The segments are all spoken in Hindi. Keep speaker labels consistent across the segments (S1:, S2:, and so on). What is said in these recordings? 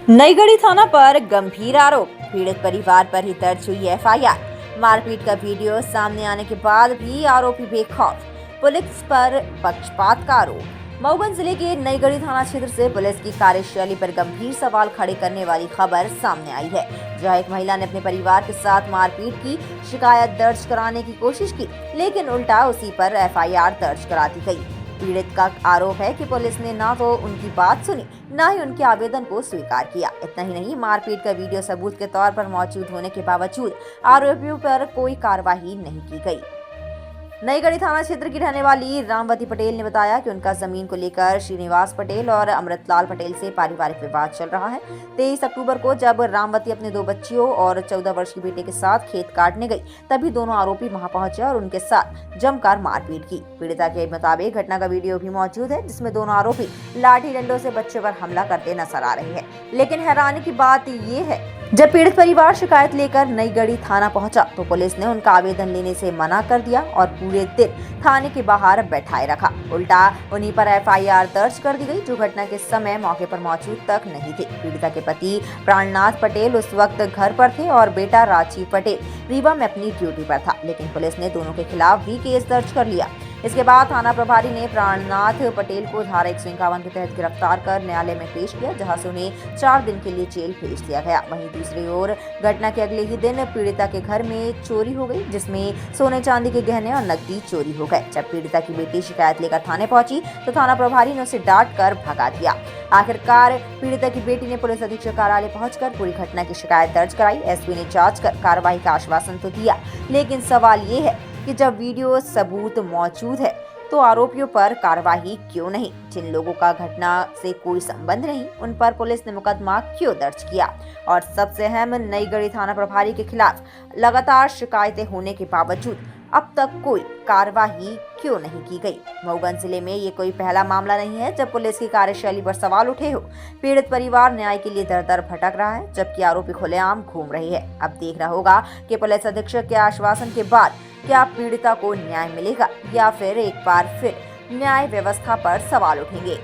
S1: नईगढ़ी थाना पर गंभीर आरोप, पीड़ित परिवार पर ही दर्ज हुई एफआईआर। मारपीट का वीडियो सामने आने के बाद भी आरोपी बेखौफ, पुलिस पर पक्षपात का आरोप। मऊगंज जिले के नईगढ़ी थाना क्षेत्र से पुलिस की कार्यशैली पर गंभीर सवाल खड़े करने वाली खबर सामने आई है, जहां एक महिला ने अपने परिवार के साथ मारपीट की शिकायत दर्ज कराने की कोशिश की, लेकिन उल्टा उसी पर एफआईआर दर्ज करा दी गई। पीड़ित का आरोप है कि पुलिस ने ना तो उनकी बात सुनी, ना ही उनके आवेदन को स्वीकार किया। इतना ही नहीं, मारपीट का वीडियो सबूत के तौर पर मौजूद होने के बावजूद आरोपियों पर कोई कार्रवाई नहीं की गई। नईगढ़ी थाना क्षेत्र की रहने वाली रामवती पटेल ने बताया कि उनका जमीन को लेकर श्रीनिवास पटेल और अमृतलाल पटेल से पारिवारिक विवाद चल रहा है। 23 अक्टूबर को जब रामवती अपने 2 बच्चियों और 14 वर्ष की बेटे के साथ खेत काटने गई, तभी दोनों आरोपी वहां पहुंचे और उनके साथ जमकर मारपीट की। पीड़िता के मुताबिक घटना का वीडियो भी मौजूद है, जिसमें दोनों आरोपी लाठी डंडों से बच्चे पर हमला करते नजर आ रहे हैं। लेकिन हैरानी की बात ये है, जब पीड़ित परिवार शिकायत लेकर नईगढ़ी थाना पहुंचा तो पुलिस ने उनका आवेदन लेने से मना कर दिया और पूरे दिन थाने के बाहर बैठाए रखा। उल्टा उन्हीं पर एफआईआर दर्ज कर दी गई, जो घटना के समय मौके पर मौजूद तक नहीं थे। पीड़िता के पति प्राणनाथ पटेल उस वक्त घर पर थे और बेटा राजीव पटेल रीवा में अपनी ड्यूटी पर था, लेकिन पुलिस ने दोनों के खिलाफ भी केस दर्ज कर लिया। इसके बाद थाना प्रभारी ने प्राणनाथ पटेल को धारा 151 के तहत गिरफ्तार कर न्यायालय में पेश किया, जहां से उन्हें 4 दिन के लिए जेल भेज दिया गया। वहीं दूसरी ओर घटना के अगले ही दिन पीड़िता के घर में चोरी हो गई, जिसमें सोने चांदी के गहने और नकदी चोरी हो गए। जब पीड़िता की बेटी शिकायत लेकर थाने पहुंची तो थाना प्रभारी ने उसे डांट कर भगा दिया। आखिरकार पीड़िता की बेटी ने पुलिस अधीक्षक कार्यालय पहुंचकर पूरी घटना की शिकायत दर्ज कराई। एसपी ने जांच कर कार्रवाई का आश्वासन तो दिया, लेकिन सवाल ये है कि जब वीडियो सबूत मौजूद है तो आरोपियों पर कार्रवाई क्यों नहीं? जिन लोगों का घटना से कोई संबंध नहीं, उन पर पुलिस ने मुकदमा क्यों दर्ज किया? और सबसे अहम, नईगढ़ी थाना प्रभारी के खिलाफ लगातार शिकायतें होने के बावजूद अब तक कोई कार्रवाई क्यों नहीं की गई? मऊगंज जिले में ये कोई पहला मामला नहीं है जब पुलिस की कार्यशैली पर सवाल उठे हो। पीड़ित परिवार न्याय के लिए दर दर भटक रहा है, जबकि आरोपी खुलेआम घूम रही है। अब देखना होगा कि पुलिस अधीक्षक के आश्वासन के बाद क्या पीड़िता को न्याय मिलेगा, या फिर एक बार फिर न्याय व्यवस्था पर सवाल उठेंगे।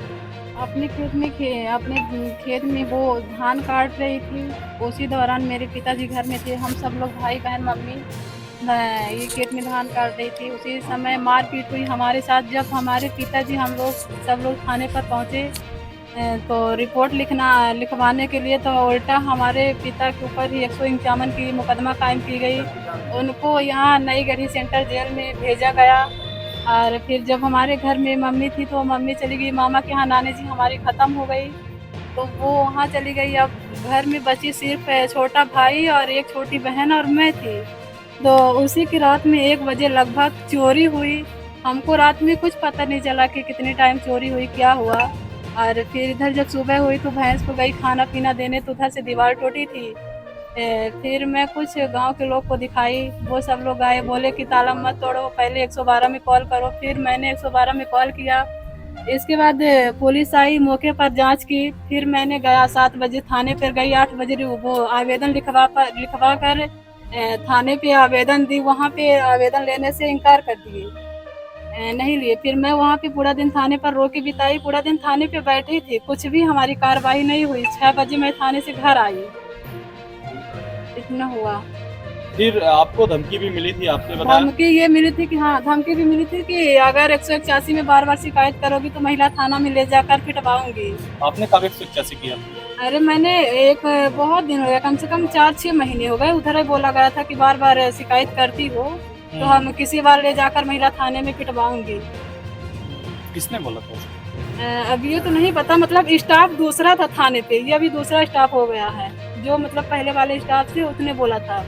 S2: अपने खेत में वो धान काट रही थी, उसी दौरान मेरे पिताजी घर में थे। हम सब लोग भाई बहन मम्मी ये खेत में धान काट रही थी। उसी समय मारपीट हुई हमारे साथ। जब हमारे पिताजी हम लोग सब लोग थाने पर पहुँचे तो रिपोर्ट लिखवाने के लिए, तो उल्टा हमारे पिता के ऊपर ही 151 की मुकदमा कायम की गई। उनको यहाँ नईगढ़ी सेंट्रल जेल में भेजा गया। और फिर जब हमारे घर में मम्मी थी तो मम्मी चली गई मामा के यहाँ, नानी जी हमारी ख़त्म हो गई तो वो वहाँ चली गई। अब घर में बची सिर्फ छोटा भाई और एक छोटी बहन और मैं थी। तो उसी की रात में 1 बजे लगभग चोरी हुई। हमको रात में कुछ पता नहीं चला कि कितने टाइम चोरी हुई, क्या हुआ। और फिर इधर जब सुबह हुई तो भैंस को गई खाना पीना देने, तो उधर से दीवार टूटी थी। फिर मैं कुछ गांव के लोग को दिखाई, वो सब लोग आए, बोले कि ताला मत तोड़ो, पहले 112 में कॉल करो। फिर मैंने 112 में कॉल किया। इसके बाद पुलिस आई, मौके पर जांच की। फिर मैंने गया 7 बजे थाने पर गई, 8 बजे वो आवेदन लिखवा कर थाने पे आवेदन दी। वहाँ पे आवेदन लेने से इनकार कर दिए, नहीं लिए। फिर मैं वहाँ पे पूरा दिन थाने पर रो के बिताई, पूरा दिन थाने पे बैठी थी, कुछ भी हमारी कार्रवाई नहीं हुई। 6 बजे मैं थाने से घर आई, इतना हुआ।
S3: फिर आपको धमकी भी मिली थी, आपने बताया?
S2: धमकी ये मिली थी कि हाँ, धमकी भी मिली थी कि अगर 181 में बार शिकायत करोगी तो महिला थाना में ले जाकर पिटवाऊंगी।
S3: आपने कब 181 किया?
S2: अरे मैंने बहुत दिन हो गया, कम से कम 4-6 महीने हो गए। उधर ही बोला गया था कि बार शिकायत करती हो तो हम किसी बार ले जाकर महिला थाने में पिटवाऊंगी।
S3: किसने बोला था?
S2: अब ये तो नहीं पता, मतलब स्टाफ दूसरा था थाने पे, ये अभी दूसरा स्टाफ हो गया है। जो मतलब पहले वाले स्टाफ थे उसने बोला था।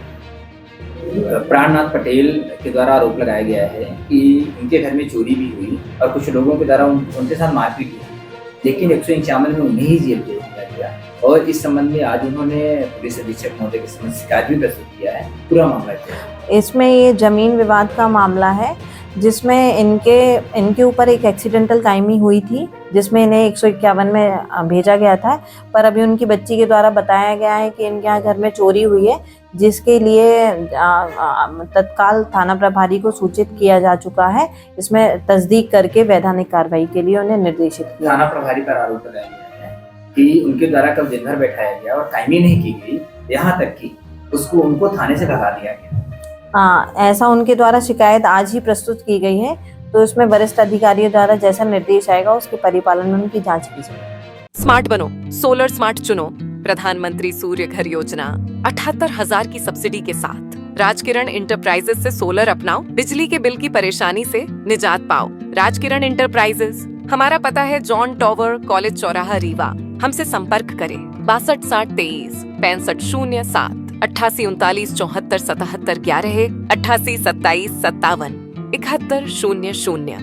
S4: प्राणनाथ पटेल के द्वारा आरोप लगाया गया है कि उनके घर में चोरी भी हुई और कुछ लोगों के द्वारा उनके साथ मारपीट हुई, लेकिन 151 में उन्हें ही जेल भेज दिया गया। और इस संबंध में आज उन्होंने पुलिस अधीक्षक महोदय के समक्ष शिकायत भी प्रस्तुत किया है। पूरा मामला क्या है?
S5: इसमें ये जमीन विवाद का मामला है, जिसमें इनके ऊपर एक एक्सीडेंटल कायमी हुई थी, जिसमें इन्हें 151 में भेजा गया था। पर अभी उनकी बच्ची के द्वारा बताया गया है कि इनके यहाँ घर में चोरी हुई है, जिसके लिए तत्काल थाना प्रभारी को सूचित किया जा चुका है। इसमें तस्दीक करके वैधानिक कार्रवाई के लिए उन्हें निर्देशित किया।
S4: थाना प्रभारी पर आरोप लगाया गया है कि उनके द्वारा कब दिन भर बैठाया गया और कायमी नहीं की गई, यहाँ तक कि उनको थाने से भगा दिया गया।
S5: हाँ, ऐसा उनके द्वारा शिकायत आज ही प्रस्तुत की गई है, तो इसमें वरिष्ठ अधिकारियों द्वारा जैसा निर्देश आएगा उसके परिपालन में उनकी जांच की जाएगी।
S6: स्मार्ट बनो, सोलर स्मार्ट चुनो। प्रधानमंत्री सूर्य घर योजना 78,000 की सब्सिडी के साथ राजकिरण इंटरप्राइजेस से सोलर अपनाओ, बिजली के बिल की परेशानी से निजात पाओ। राजकिरण इंटरप्राइजेस, हमारा पता है जॉन टॉवर, कॉलेज चौराहा, रीवा। हमसे संपर्क करें 62 60 23 65 07 88 39 74 77 11 88 27 57 71 00।